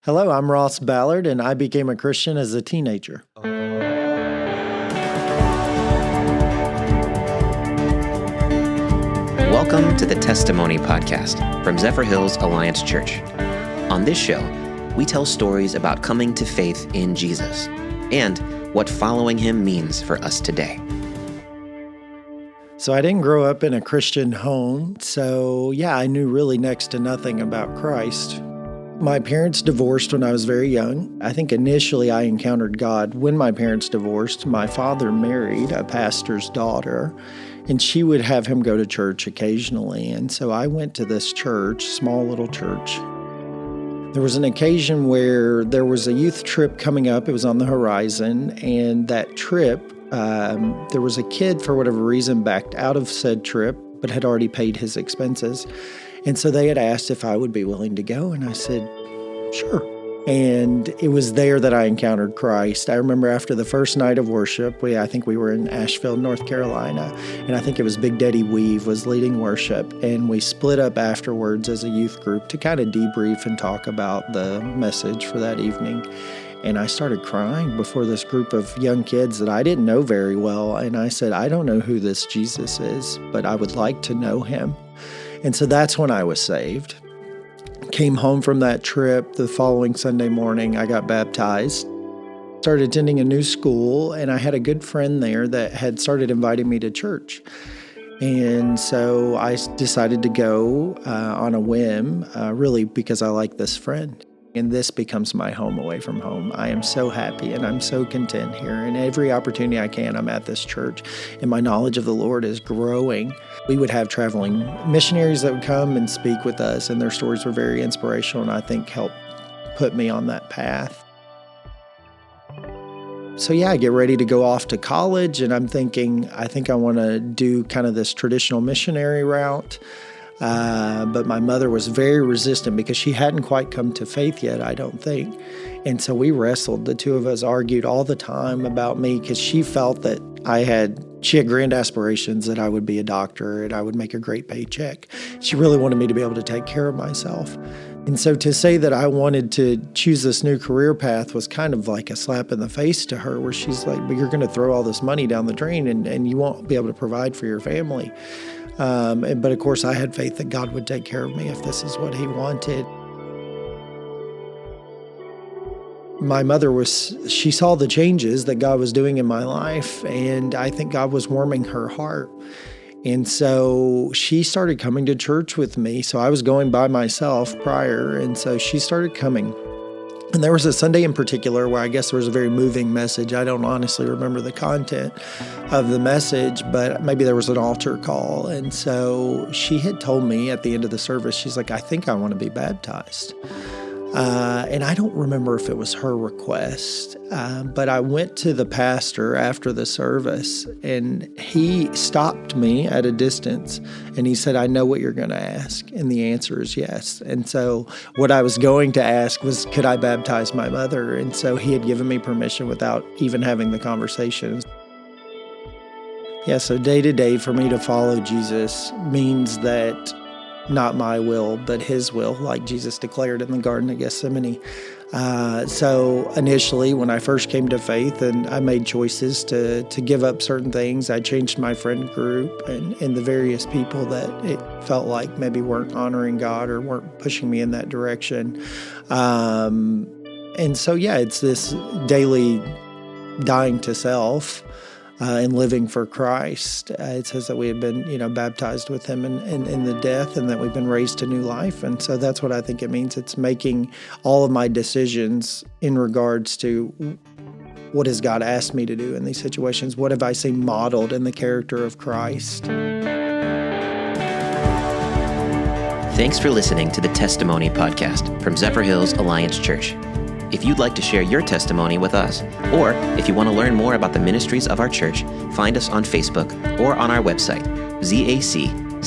Hello, I'm Ross Ballard, and I became a Christian as a teenager. Welcome to the Testimony Podcast from Zephyrhills Alliance Church. On this show, we tell stories about coming to faith in Jesus and what following him means for us today. So I didn't grow up in a Christian home, so I knew really next to nothing about Christ. My parents divorced when I was very young. I think initially I encountered God when my parents divorced. My father married a pastor's daughter, and she would have him go to church occasionally. And so I went to this church, small little church. There was an occasion where there was a youth trip coming up. It was on the horizon, and that trip, there was a kid, for whatever reason, backed out of said trip, but had already paid his expenses. And so they had asked if I would be willing to go, and I said, sure. And it was there that I encountered Christ. I remember after the first night of worship, I think we were in Asheville, North Carolina, and I think it was Big Daddy Weave was leading worship, and we split up afterwards as a youth group to kind of debrief and talk about the message for that evening. And I started crying before this group of young kids that I didn't know very well, and I said, I don't know who this Jesus is, but I would like to know him. And so that's when I was saved. Came home from that trip the following Sunday morning. I got baptized, started attending a new school, and I had a good friend there that had started inviting me to church. And so I decided to go on a whim, really because I like this friend. And this becomes my home away from home. I am so happy and I'm so content here. And every opportunity I can, I'm at this church. And my knowledge of the Lord is growing. We would have traveling missionaries that would come and speak with us. And their stories were very inspirational and I think helped put me on that path. So I get ready to go off to college. And I'm thinking, I think I want to do kind of this traditional missionary route. But my mother was very resistant because she hadn't quite come to faith yet, I don't think. And so we wrestled. The two of us argued all the time about me because she felt that she had grand aspirations that I would be a doctor and I would make a great paycheck. She really wanted me to be able to take care of myself. And so to say that I wanted to choose this new career path was kind of like a slap in the face to her, where she's like, but you're going to throw all this money down the drain and you won't be able to provide for your family. But of course, I had faith that God would take care of me if this is what he wanted. My mother she saw the changes that God was doing in my life, and I think God was warming her heart. And so she started coming to church with me. So I was going by myself prior, and so she started coming. And there was a Sunday in particular where I guess there was a very moving message. I don't honestly remember the content of the message, but maybe there was an altar call. And so she had told me at the end of the service, she's like, I think I want to be baptized. And I don't remember if it was her request, but I went to the pastor after the service, and he stopped me at a distance, and he said, I know what you're going to ask, and the answer is yes. And so what I was going to ask was, could I baptize my mother? And so he had given me permission without even having the conversation. So day to day for me to follow Jesus means that not my will, but his will, like Jesus declared in the Garden of Gethsemane. So initially, when I first came to faith and I made choices to give up certain things, I changed my friend group and the various people that it felt like maybe weren't honoring God or weren't pushing me in that direction. And so, it's this daily dying to self. And living for Christ. It says that we have been, baptized with him in the death, and that we've been raised to new life. And so that's what I think it means. It's making all of my decisions in regards to what has God asked me to do in these situations? What have I seen modeled in the character of Christ? Thanks for listening to the Testimony Podcast from Zephyrhills Alliance Church. If you'd like to share your testimony with us, or if you want to learn more about the ministries of our church, find us on Facebook or on our website, zaccma.org.